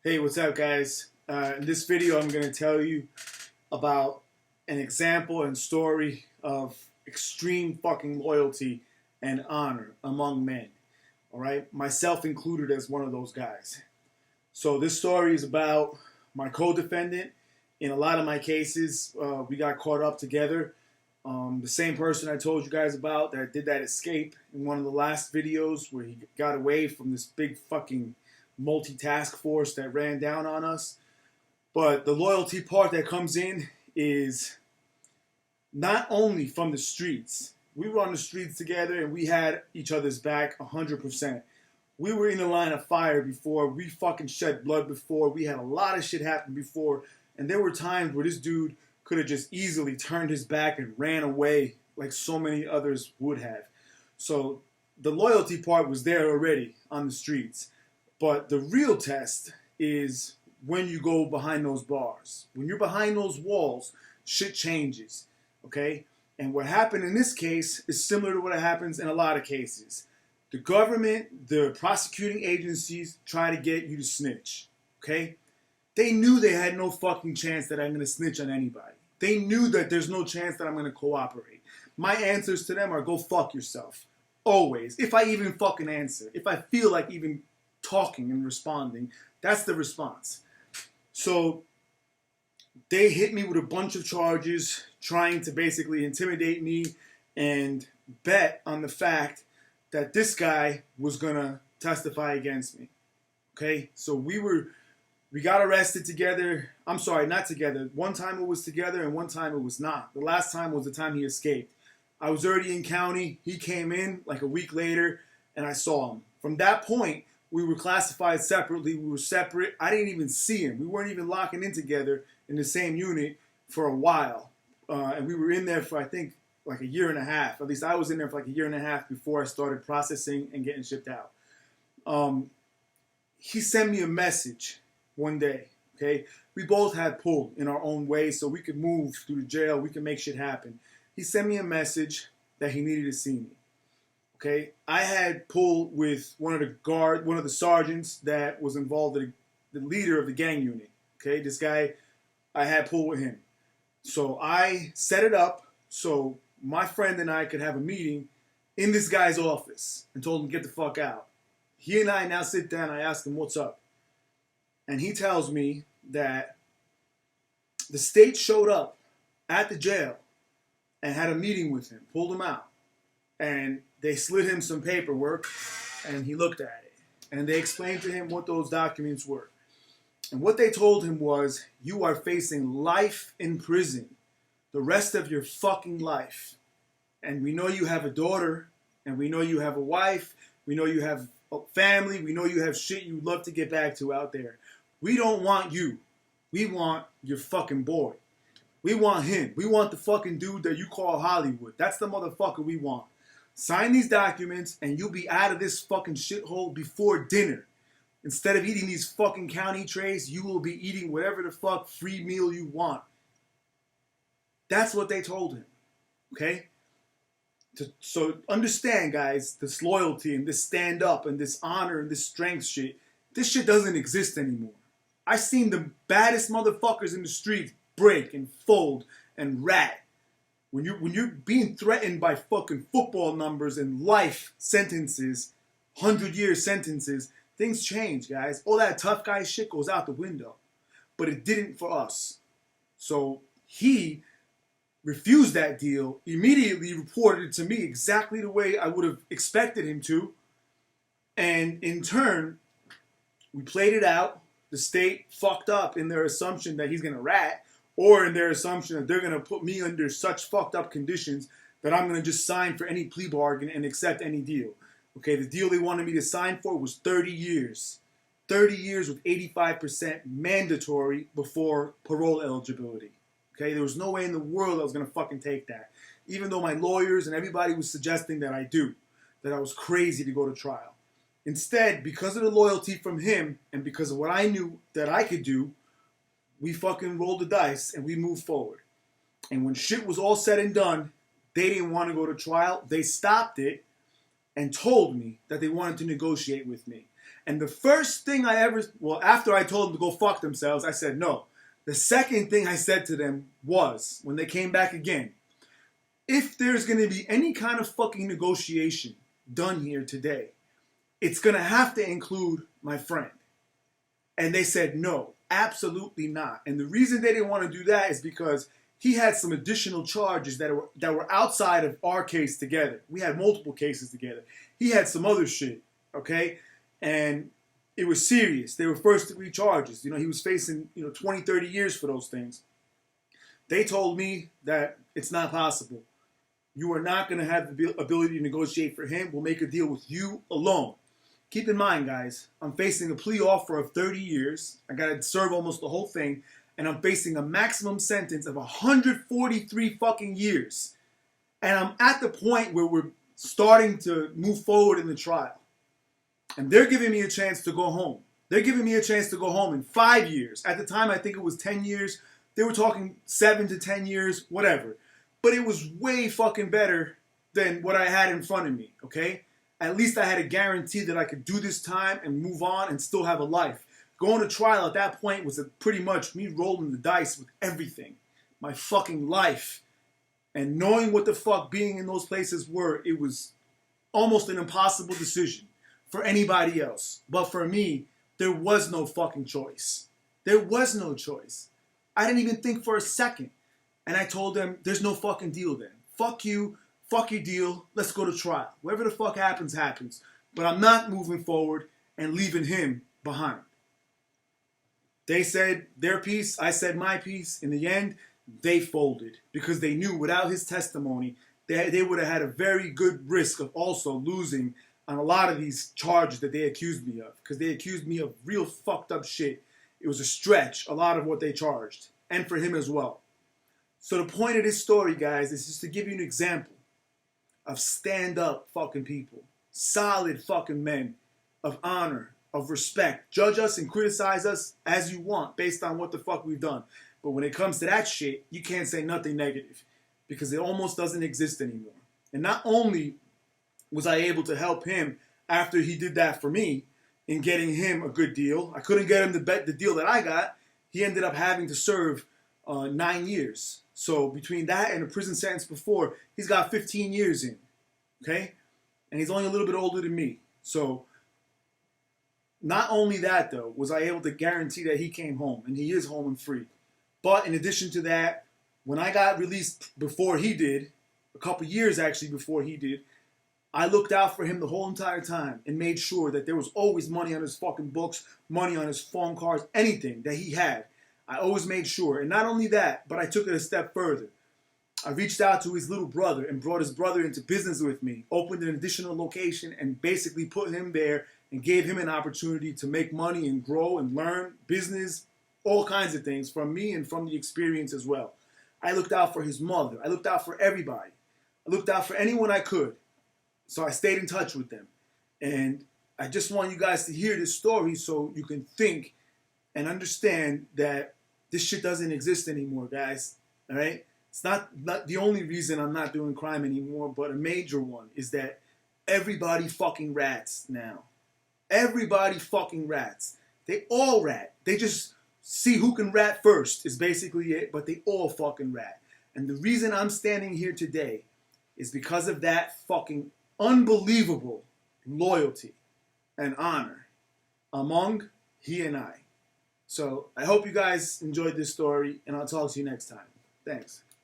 Hey, what's up, guys? In this video, I'm going to tell you about an example and story of extreme fucking loyalty and honor among men. All right, myself included as one of those guys. So this story is about my co-defendant. In a lot of my cases, we got caught up together. The same person I told you guys about that did that escape in one of the last videos where he got away from this big fucking multi-task force that ran down on us. But the loyalty part that comes in is not only from the streets. We were on the streets together and we had each other's back 100%. We were in the line of fire before. We fucking shed blood before. We had a lot of shit happen before. And there were times where this dude could have just easily turned his back and ran away like so many others would have. So the loyalty part was there already on the streets. But the real test is when you go behind those bars. When you're behind those walls, shit changes, okay? And what happened in this case is similar to what happens in a lot of cases. The government, the prosecuting agencies try to get you to snitch, okay? They knew they had no fucking chance that I'm going to snitch on anybody. They knew that there's no chance that I'm going to cooperate. My answers to them are go fuck yourself. Always. If I even fucking answer. If I feel like even talking and responding, that's the response. So they hit me with a bunch of charges trying to basically intimidate me and bet on the fact that this guy was gonna testify against me. Okay, so we got arrested together. I'm sorry, not together. One time it was together and one time it was not. The last time was the time he escaped. I was already in county. He came in like a week later and I saw him. From that point, we were classified separately. We were separate. I didn't even see him. We weren't even locking in together in the same unit for a while. And we were in there for, I think, like a year and a half. At least I was in there for like a year and a half before I started processing and getting shipped out. He sent me a message one day, okay? We both had pull in our own way so we could move through the jail. We could make shit happen. He sent me a message that he needed to see me. Okay, I had pull with one of the sergeants that was involved, the leader of the gang unit. Okay, this guy, I had pull with him. So I set it up so my friend and I could have a meeting in this guy's office and told him to get the fuck out. He and I now sit down, I ask him, what's up? And he tells me that the state showed up at the jail and had a meeting with him, pulled him out. And they slid him some paperwork, and he looked at it. And they explained to him what those documents were. And what they told him was, you are facing life in prison the rest of your fucking life. And we know you have a daughter, and we know you have a wife, we know you have a family, we know you have shit you'd love to get back to out there. We don't want you. We want your fucking boy. We want him. We want the fucking dude that you call Hollywood. That's the motherfucker we want. Sign these documents and you'll be out of this fucking shithole before dinner. Instead of eating these fucking county trays, you will be eating whatever the fuck free meal you want. That's what they told him. Okay? So understand, guys, this loyalty and this stand up and this honor and this strength shit, this shit doesn't exist anymore. I've seen the baddest motherfuckers in the streets break and fold and rat. When you're being threatened by fucking football numbers and life sentences, 100-year sentences, things change, guys. All that tough guy shit goes out the window. But it didn't for us. So he refused that deal, immediately reported it to me exactly the way I would have expected him to. And in turn, we played it out. The state fucked up in their assumption that he's going to rat, or in their assumption that they're going to put me under such fucked up conditions that I'm going to just sign for any plea bargain and accept any deal. Okay, the deal they wanted me to sign for was 30 years. 30 years with 85% mandatory before parole eligibility. Okay, there was no way in the world I was going to fucking take that. Even though my lawyers and everybody was suggesting that I do. That I was crazy to go to trial. Instead, because of the loyalty from him and because of what I knew that I could do, we fucking rolled the dice and we moved forward. And when shit was all said and done, they didn't want to go to trial. They stopped it and told me that they wanted to negotiate with me. And the first thing after I told them to go fuck themselves, I said no. The second thing I said to them was, when they came back again, if there's going to be any kind of fucking negotiation done here today, it's going to have to include my friend. And they said no, absolutely not. And the reason they didn't want to do that is because he had some additional charges that were outside of our case together. We had multiple cases together. He had some other shit, okay? And it was serious. They were first-degree charges. You know, he was facing, 20, 30 years for those things. They told me that it's not possible. You are not going to have the ability to negotiate for him. We'll make a deal with you alone. Keep in mind, guys, I'm facing a plea offer of 30 years. I got to serve almost the whole thing. And I'm facing a maximum sentence of 143 fucking years. And I'm at the point where we're starting to move forward in the trial. And they're giving me a chance to go home. They're giving me a chance to go home in 5 years. At the time, I think it was 10 years. They were talking 7 to 10 years, whatever. But it was way fucking better than what I had in front of me, okay? At least I had a guarantee that I could do this time and move on and still have a life. Going to trial at that point was pretty much me rolling the dice with everything. My fucking life. And knowing what the fuck being in those places were, it was almost an impossible decision for anybody else. But for me, there was no fucking choice. There was no choice. I didn't even think for a second. And I told them, there's no fucking deal then. Fuck you. Fuck your deal. Let's go to trial. Whatever the fuck happens, happens. But I'm not moving forward and leaving him behind. They said their piece. I said my piece. In the end, they folded because they knew without his testimony, they would have had a very good risk of also losing on a lot of these charges that they accused me of. Because they accused me of real fucked up shit. It was a stretch, a lot of what they charged. And for him as well. So the point of this story, guys, is just to give you an example of stand-up fucking people. Solid fucking men of honor, of respect. Judge us and criticize us as you want based on what the fuck we've done. But when it comes to that shit, you can't say nothing negative because it almost doesn't exist anymore. And not only was I able to help him after he did that for me in getting him a good deal, I couldn't get him the deal that I got. He ended up having to serve 9 years. So between that and a prison sentence before, he's got 15 years in, okay? And he's only a little bit older than me. So not only that, though, was I able to guarantee that he came home, and he is home and free. But in addition to that, when I got released before he did, a couple years actually before he did, I looked out for him the whole entire time and made sure that there was always money on his fucking books, money on his phone cards, anything that he had. I always made sure. And not only that, but I took it a step further. I reached out to his little brother and brought his brother into business with me, opened an additional location and basically put him there and gave him an opportunity to make money and grow and learn business, all kinds of things from me and from the experience as well. I looked out for his mother. I looked out for everybody. I looked out for anyone I could. So I stayed in touch with them. And I just want you guys to hear this story so you can think and understand that this shit doesn't exist anymore, guys. All right? It's not the only reason I'm not doing crime anymore, but a major one is that everybody fucking rats now. Everybody fucking rats. They all rat. They just see who can rat first is basically it, but they all fucking rat. And the reason I'm standing here today is because of that fucking unbelievable loyalty and honor among he and I. So I hope you guys enjoyed this story, and I'll talk to you next time. Thanks.